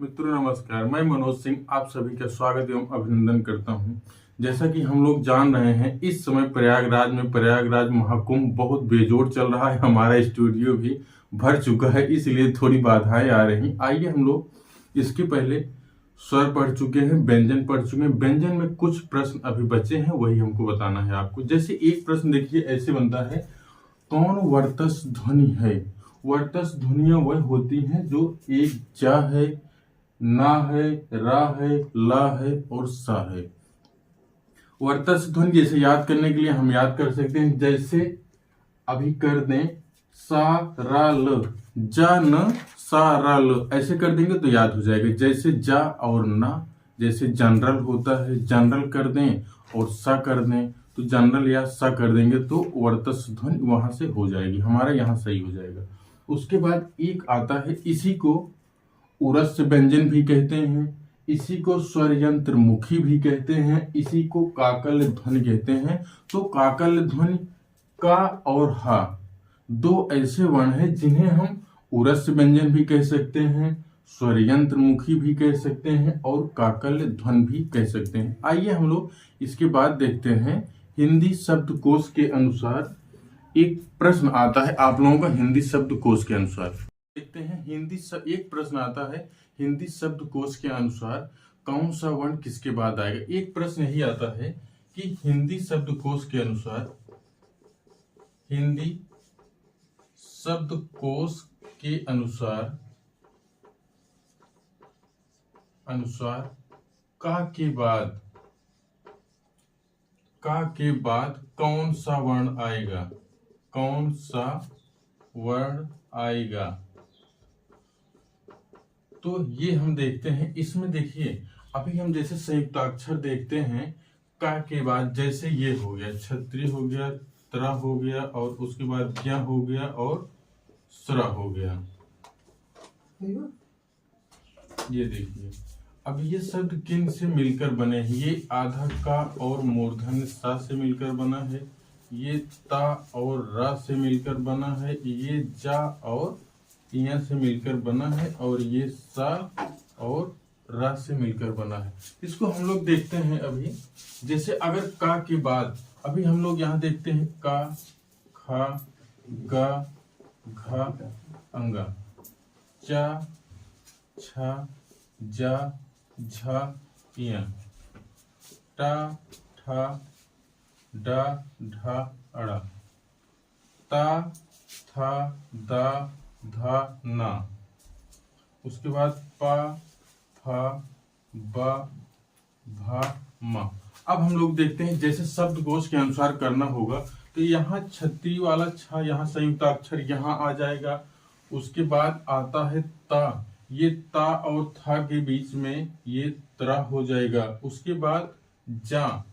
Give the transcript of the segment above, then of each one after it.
मित्रों नमस्कार, मैं मनोज सिंह आप सभी का स्वागत एवं अभिनंदन करता हूं। जैसा कि हम लोग जान रहे हैं, इस समय प्रयागराज में प्रयागराज महाकुंभ बहुत बेजोड़ चल रहा है। हमारा स्टूडियो भी भर चुका है, इसलिए थोड़ी बाधाएं आ रही। आइए हम लोग इसके पहले स्वर पढ़ चुके हैं, व्यंजन पढ़ चुके हैं। व्यंजन में कुछ प्रश्न अभी बचे हैं, वही हमको बताना है आपको। जैसे एक प्रश्न देखिए, ऐसे बनता है, कौन वर्तस ध्वनि है? वर्तस ध्वनियां वह होती हैं जो एक जा है, ना है, रा है, ला है और सा है। वर्तस ध्वनि जैसे याद करने के लिए हम याद कर सकते हैं, जैसे अभी कर दें सा रा ल, जा न सा रा ल, ऐसे कर देंगे तो याद हो जाएगा। जैसे जा और ना, जैसे जनरल होता है, जनरल कर दें और सा कर दें तो जनरल या सा कर देंगे तो वर्तस ध्वनि वहां से हो जाएगी, हमारा यहाँ सही हो जाएगा। उसके बाद एक आता है, इसी को उरस व्यंजन भी कहते हैं, इसी को स्वर यंत्र मुखी भी कहते हैं, इसी को काकल्य ध्वनि कहते हैं। तो काकल्य ध्वनि का और हा दो ऐसे वर्ण हैं जिन्हें हम उरस व्यंजन भी कह सकते हैं, स्वर यंत्र मुखी भी कह सकते हैं और काकल्य ध्वनि भी कह सकते हैं। आइए हम लोग इसके बाद देखते हैं, हिंदी शब्दकोश के अनुसार एक प्रश्न आता है आप लोगों का। हिंदी शब्दकोश के अनुसार देखते हैं, एक प्रश्न आता है, हिंदी शब्दकोश के अनुसार कौन सा वर्ण किसके बाद आएगा। एक प्रश्न यही आता है कि हिंदी शब्दकोश के अनुसार, हिंदी शब्दकोश के अनुसार का के बाद कौन सा वर्ण आएगा, कौन सा वर्ण आएगा। तो ये हम देखते हैं। इसमें देखिए, अभी हम जैसे संयुक्ताक्षर देखते हैं, का के बाद जैसे ये हो गया, छत्री हो गया, त्रा हो गया और उसके बाद ज्ञ हो गया और स्रा हो गया। ये देखिए, अब ये शब्द किन से मिलकर बने हैं? ये आधा का और मूर्धन्य सा से मिलकर बना है, ये ता और रा से मिलकर बना है, ये जा और इया से मिलकर बना है और ये सा और रा से मिलकर बना है। इसको हम लोग देखते हैं अभी। जैसे अगर का के बाद अभी हम लोग यहाँ देखते हैं, का, खा, गा, घा, अंगा, चा, छा, जा, झा, इया, टा, ठा, डा, ढा, अड़ा, ता, था, दा, धा, ना। उसके बाद पा, फा, बा, भा, मा। अब हम लोग देखते हैं, जैसे शब्दकोश के अनुसार करना होगा तो यहाँ छत्री वाला छा, यहाँ संयुक्ताक्षर यहाँ आ जाएगा। उसके बाद आता है ता, ये ता और था के बीच में ये त्रा हो जाएगा। उसके बाद जा,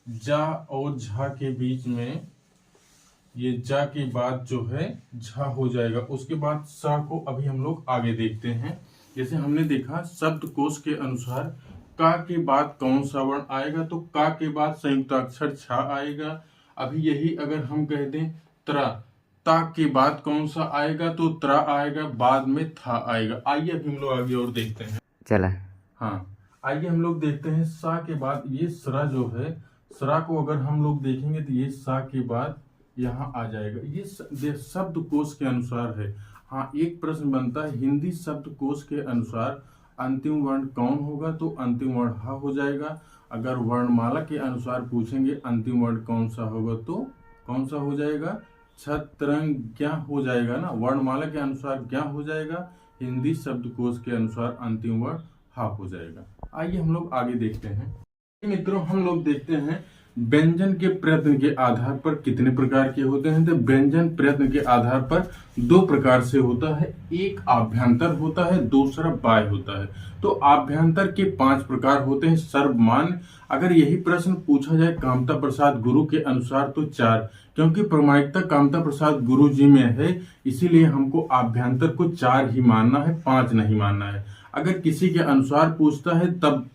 जा और झा के बीच में ये जा के बाद जो है झा हो जाएगा। उसके बाद सा को अभी हम लोग आगे देखते हैं। जैसे हमने देखा शब्दकोश के अनुसार का के बाद कौन सा वर्ण आएगा, तो का के बाद संयुक्ताक्षर छा आएगा। अभी यही अगर हम कह दें त्रा, ता के बाद कौन सा आएगा, तो त्रा आएगा, बाद में था आएगा। आइए अभी हम लोग आगे और देखते हैं। चला हाँ, आइए हम लोग देखते हैं, सा के बाद ये सरा जो है, सरा को अगर हम लोग देखेंगे तो ये सा के बाद यहाँ आ जाएगा। ये शब्दकोश के अनुसार है। हाँ, एक प्रश्न बनता है, हिंदी शब्दकोश के अनुसार अंतिम वर्ण कौन होगा, तो अंतिम वर्ण हा हो जाएगा। अगर वर्णमाला के अनुसार पूछेंगे अंतिम वर्ण कौन सा होगा, तो कौन सा हो जाएगा, छत्रंज्ञ हो जाएगा ना। वर्णमाला के अनुसार ज्ञ हो जाएगा, हिंदी शब्दकोश के अनुसार अंतिम वर्ण हा हो जाएगा। आइए हम लोग आगे देखते हैं। मित्रों, हम लोग देखते हैं व्यंजन के प्रयत्न के आधार पर कितने प्रकार के होते हैं। तो व्यंजन प्रयत्न के आधार पर दो प्रकार से होता है, एक आभ्यंतर होता है, दूसरा बाह्य होता है। तो आभ्यंतर के 5 प्रकार होते हैं सर्वमान्य। अगर यही प्रश्न पूछा जाए कामता प्रसाद गुरु के अनुसार तो 4, क्योंकि प्रामाणिकता कामता प्रसाद गुरु जी में है, इसीलिए हमको आभ्यंतर को 4 ही मानना है, 5 नहीं मानना है। अगर किसी के अनुसार पूछता है तब,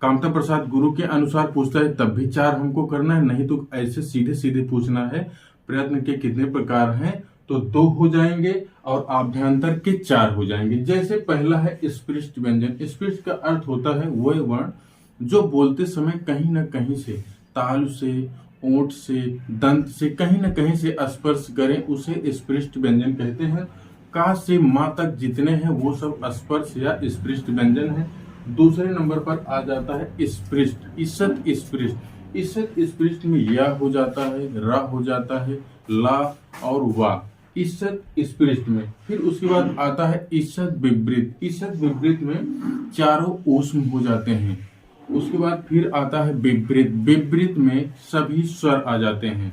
कामता प्रसाद गुरु के अनुसार पूछता है तब भी 4 हमको करना है, नहीं तो ऐसे सीधे सीधे पूछना है प्रयत्न के कितने प्रकार हैं, तो 2 हो जाएंगे और आभ्यंतर के 4 हो जाएंगे। जैसे पहला है स्पृष्ट व्यंजन। स्पृष्ट का अर्थ होता है वह वर्ण जो बोलते समय कहीं न कहीं से, तालु से, ओंठ से, दंत से कहीं न कहीं से स्पर्श करें, उसे स्पृष्ट व्यंजन कहते हैं। का से माँ तक जितने हैं वो सब स्पर्श या स्पृष्ट व्यंजन है। दूसरे नंबर पर आ जाता है स्पृष्ट, ईसत स्पृष्ट। ईसत स्पृष्ट में या हो जाता है, रा हो जाता है, ला और वा, ईसत स्पृष्ट में। फिर उसके बाद आता है ईसत विवृत। ईसत विवृत में चारों ऊष्म हो जाते हैं। उसके बाद फिर आता है विवृत। विवृत में सभी स्वर आ जाते हैं।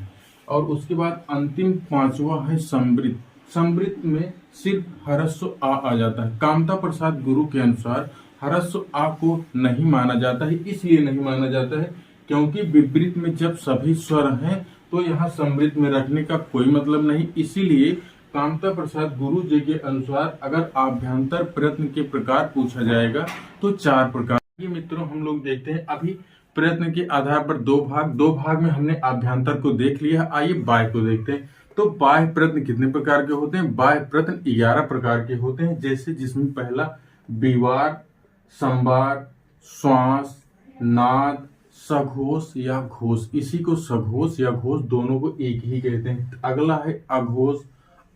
और उसके बाद अंतिम 5वां है संवृत। संवृत में सिर्फ ह्रस्व आ जाता है। कामता प्रसाद गुरु के अनुसार ह्रस्व आ को नहीं माना जाता है। इसलिए नहीं माना जाता है क्योंकि विवृत में जब सभी स्वर हैं तो यहाँ संवृत में रखने का कोई मतलब नहीं। इसीलिए कामता प्रसाद गुरु जी के अनुसार अगर आभ्यंतर प्रयत्न के प्रकार पूछा जाएगा तो 4 प्रकार। ये मित्रों हम लोग देखते हैं अभी प्रयत्न के आधार पर 2 भाग में हमने आभ्यंतर को देख लिया। आइए बाह्य को देखते हैं। तो बाह्य प्रयत्न कितने प्रकार के होते हैं? बाह्य प्रयत्न 11 प्रकार के होते हैं। जैसे जिसमें पहला विवार, संवार, श्वास, नाद, सघोष या घोष। इसी को सघोष या घोष दोनों को एक ही कहते हैं। अगला है अघोष,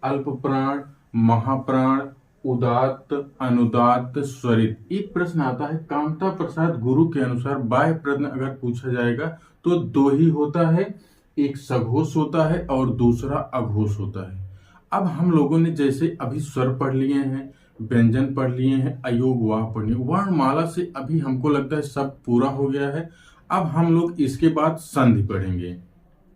अल्प प्राण, महाप्राण, उदात्त, अनुदात्त, स्वरित। एक प्रश्न आता है कामता प्रसाद गुरु के अनुसार बाह्य प्रयत्न अगर पूछा जाएगा तो 2 ही होता है, एक सघोष होता है और दूसरा अघोष होता है। अब हम लोगों ने जैसे अभी स्वर पढ़ लिए हैं, व्यंजन पढ़ लिए हैं, अयोग वाह पढ़ लिए, वर्णमाला से अभी हमको लगता है सब पूरा हो गया है। अब हम लोग इसके बाद संधि पढ़ेंगे।